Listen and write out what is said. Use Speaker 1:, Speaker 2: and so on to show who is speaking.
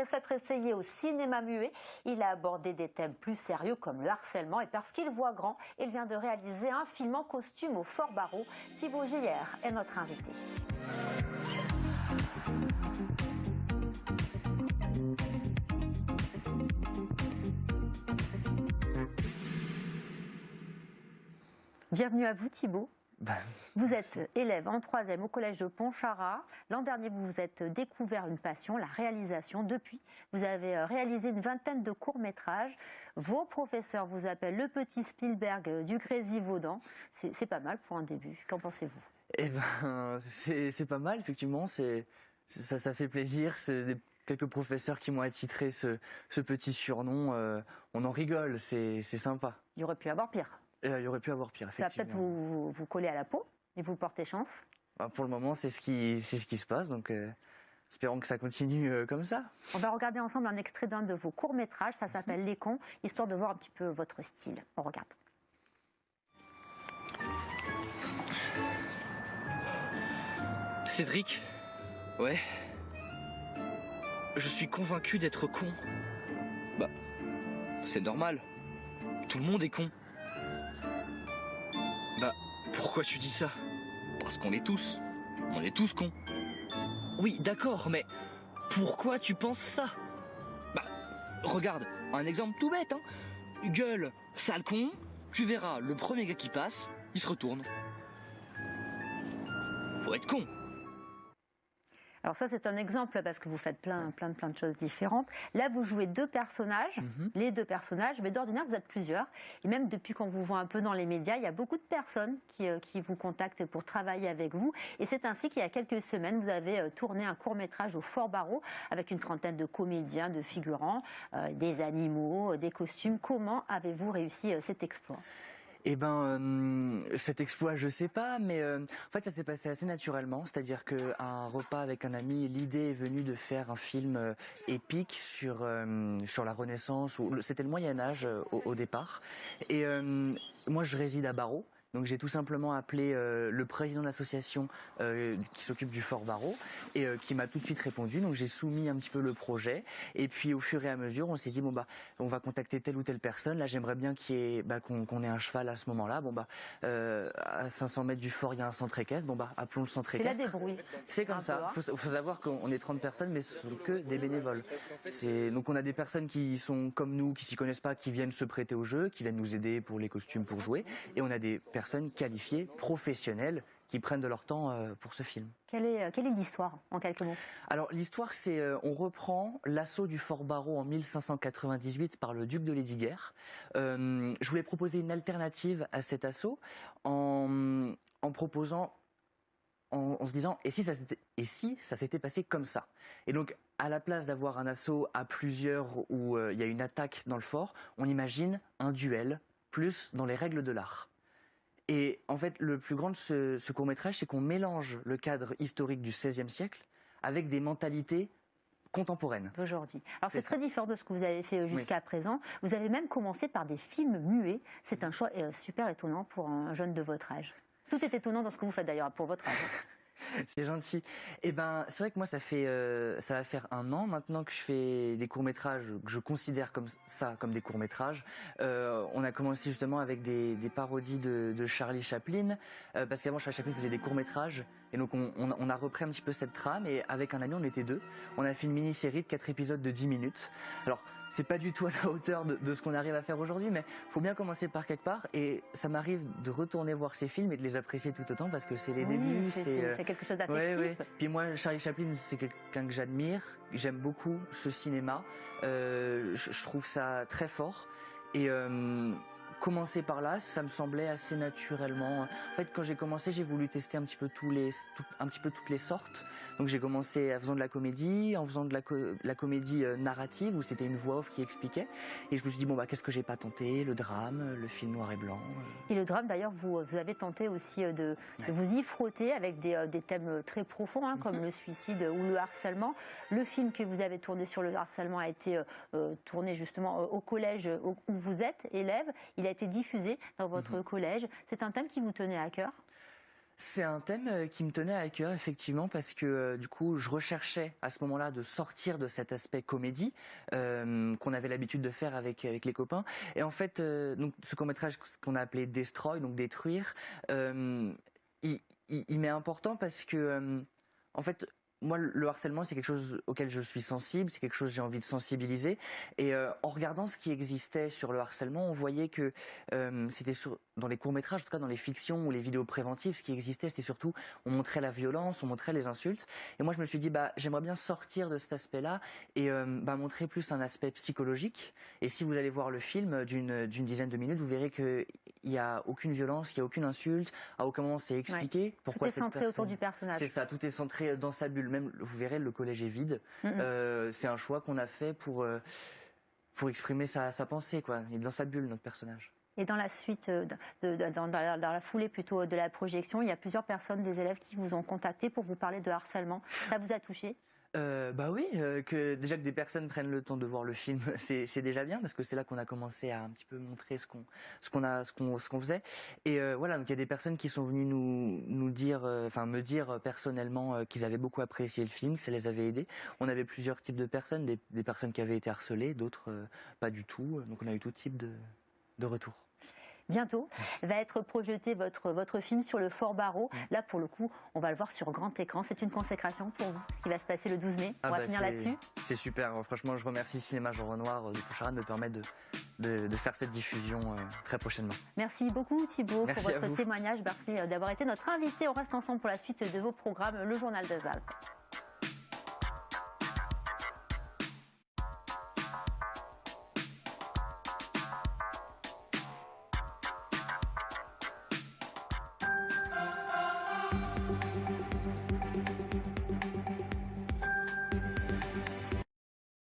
Speaker 1: s'être essayé au cinéma muet. Il a abordé des thèmes plus sérieux comme le harcèlement et parce qu'il voit grand, il vient de réaliser un film en costume au Fort Barreau. Thibaut Gillière est notre invité. Bienvenue à vous Thibaut. Vous êtes élève en 3e au collège de Pontcharrat. L'an dernier, vous vous êtes découvert une passion, la réalisation. Depuis, vous avez réalisé une vingtaine de courts-métrages. Vos professeurs vous appellent le petit Spielberg du Grésivaudan. C'est pas mal pour un début. Qu'en pensez-vous?
Speaker 2: Eh ben, c'est pas mal, effectivement. Ça fait plaisir. C'est quelques professeurs qui m'ont attitré ce petit surnom. On en rigole, c'est sympa.
Speaker 1: Il aurait pu avoir pire.
Speaker 2: Il y aurait pu avoir pire, effectivement.
Speaker 1: Ça va peut-être vous coller à la peau et vous porter chance.
Speaker 2: Pour le moment, c'est ce qui se passe, donc espérons que ça continue comme ça.
Speaker 1: On va regarder ensemble un extrait d'un de vos courts-métrages, ça s'appelle Les Cons, histoire de voir un petit peu votre style. On regarde.
Speaker 3: Cédric? Ouais. Je suis convaincu d'être con. Bah, c'est normal. Tout le monde est con. Bah, pourquoi tu dis ça? Parce qu'on l'est tous. On est tous cons. Oui, d'accord, mais pourquoi tu penses ça? Bah, regarde, un exemple tout bête, hein. Gueule, sale con, tu verras le premier gars qui passe, il se retourne. Faut être con.
Speaker 1: Alors ça, c'est un exemple parce que vous faites plein de choses différentes. Là, vous jouez deux personnages, les deux personnages, mais d'ordinaire, vous êtes plusieurs. Et même depuis qu'on vous voit un peu dans les médias, il y a beaucoup de personnes qui vous contactent pour travailler avec vous. Et c'est ainsi qu'il y a quelques semaines, vous avez tourné un court-métrage au Fort Barreau avec une trentaine de comédiens, de figurants, des animaux, des costumes. Comment avez-vous réussi cet exploit ?
Speaker 2: Eh ben, cet exploit, je sais pas, mais en fait, ça s'est passé assez naturellement. C'est-à-dire qu'à un repas avec un ami, l'idée est venue de faire un film épique sur la Renaissance. C'était le Moyen Âge au départ. Et moi, je réside à Barreau. Donc j'ai tout simplement appelé le président de l'association qui s'occupe du Fort Barreau et qui m'a tout de suite répondu. Donc j'ai soumis un petit peu le projet et puis au fur et à mesure on s'est dit bon bah on va contacter telle ou telle personne. Là j'aimerais bien qu'on ait un cheval à ce moment-là. Bon bah à 500 mètres du fort il y a un centre équestre. Bon bah appelons le centre équestre.
Speaker 1: C'est la débrouille.
Speaker 2: C'est comme ça. Faut savoir qu'on est 30 personnes mais ce sont que des bénévoles. Donc on a des personnes qui sont comme nous, qui s'y connaissent pas, qui viennent se prêter au jeu, qui viennent nous aider pour les costumes pour jouer et on a des personnes qualifiées, professionnelles, qui prennent de leur temps pour ce film.
Speaker 1: Quelle est l'histoire, en quelques mots?
Speaker 2: Alors l'histoire, c'est on reprend l'assaut du Fort Barreau en 1598 par le duc de Lesdiguières. Je voulais proposer une alternative à cet assaut en proposant, en se disant et si ça s'était passé comme ça. Et donc à la place d'avoir un assaut à plusieurs où il y a une attaque dans le fort, on imagine un duel plus dans les règles de l'art. Et en fait, le plus grand de ce court-métrage, c'est qu'on mélange le cadre historique du XVIe siècle avec des mentalités contemporaines.
Speaker 1: D'aujourd'hui. Alors c'est très différent de ce que vous avez fait jusqu'à présent. Vous avez même commencé par des films muets. C'est un choix super étonnant pour un jeune de votre âge. Tout est étonnant dans ce que vous faites d'ailleurs, pour votre âge.
Speaker 2: C'est gentil. Eh ben, c'est vrai que moi, ça va faire 1 an maintenant que je fais des courts-métrages que je considère comme des courts-métrages. On a commencé justement avec des parodies de Charlie Chaplin, parce qu'avant Charlie Chaplin faisait des courts-métrages, et donc on a repris un petit peu cette trame, et avec un ami, on était 2. On a fait une mini-série de 4 épisodes de 10 minutes. Alors, c'est pas du tout à la hauteur de ce qu'on arrive à faire aujourd'hui, mais faut bien commencer par quelque part, et ça m'arrive de retourner voir ces films et de les apprécier tout autant, parce que c'est les débuts,
Speaker 1: c'est quelque chose d'affectif.
Speaker 2: Ouais. Puis moi, Charlie Chaplin, c'est quelqu'un que j'admire. J'aime beaucoup ce cinéma. Je trouve ça très fort. Et commencer par là, ça me semblait assez naturellement. En fait, quand j'ai commencé, j'ai voulu tester un petit peu toutes les sortes. Donc j'ai commencé en faisant de la comédie, en faisant de la comédie narrative où c'était une voix off qui expliquait. Et je me suis dit bon bah qu'est-ce que j'ai pas tenté? Le drame, le film noir et blanc.
Speaker 1: Et le drame d'ailleurs, vous avez tenté aussi de vous y frotter avec des thèmes très profonds comme le suicide ou le harcèlement. Le film que vous avez tourné sur le harcèlement a été tourné justement au collège où vous êtes élève. Il a été diffusé dans votre collège. C'est un thème qui vous tenait à cœur?
Speaker 2: C'est un thème qui me tenait à cœur effectivement parce que du coup je recherchais à ce moment-là de sortir de cet aspect comédie qu'on avait l'habitude de faire avec les copains et en fait donc ce court-métrage qu'on a appelé Destroy donc détruire il m'est important parce que en fait moi, le harcèlement, c'est quelque chose auquel je suis sensible, c'est quelque chose que j'ai envie de sensibiliser. Et en regardant ce qui existait sur le harcèlement, on voyait que c'était dans les courts-métrages, en tout cas dans les fictions ou les vidéos préventives, ce qui existait, c'était surtout, on montrait la violence, on montrait les insultes. Et moi, je me suis dit, j'aimerais bien sortir de cet aspect-là et montrer plus un aspect psychologique. Et si vous allez voir le film d'une dizaine de minutes, vous verrez qu'il n'y a aucune violence, il n'y a aucune insulte, à aucun moment c'est expliqué pourquoi
Speaker 1: tout est centré autour du personnage.
Speaker 2: C'est ça, tout est centré dans sa bulle. Même, vous verrez, le collège est vide. C'est un choix qu'on a fait pour exprimer sa pensée, quoi. Il est dans sa bulle, notre personnage.
Speaker 1: Et dans la suite, dans la foulée plutôt de la projection, il y a plusieurs personnes, des élèves qui vous ont contacté pour vous parler de harcèlement. Ça vous a touché ?
Speaker 2: Oui, que des personnes prennent le temps de voir le film, c'est déjà bien parce que c'est là qu'on a commencé à un petit peu montrer ce qu'on faisait. Et voilà, donc il y a des personnes qui sont venues nous dire, me dire personnellement qu'ils avaient beaucoup apprécié le film, que ça les avait aidés. On avait plusieurs types de personnes, des personnes qui avaient été harcelées, d'autres pas du tout. Donc on a eu tout type de retours.
Speaker 1: Bientôt va être projeté votre film sur le Fort Barreau. Là, pour le coup, on va le voir sur grand écran. C'est une consécration pour vous, ce qui va se passer le 12 mai. On va finir là-dessus.
Speaker 2: C'est super. Franchement, je remercie Cinéma Jean Renoir de Pontcharrat de me permettre de faire cette diffusion très prochainement.
Speaker 1: Merci beaucoup Thibaut
Speaker 2: Merci
Speaker 1: pour votre témoignage. Merci d'avoir été notre invité. On reste ensemble pour la suite de vos programmes, le Journal des Alpes.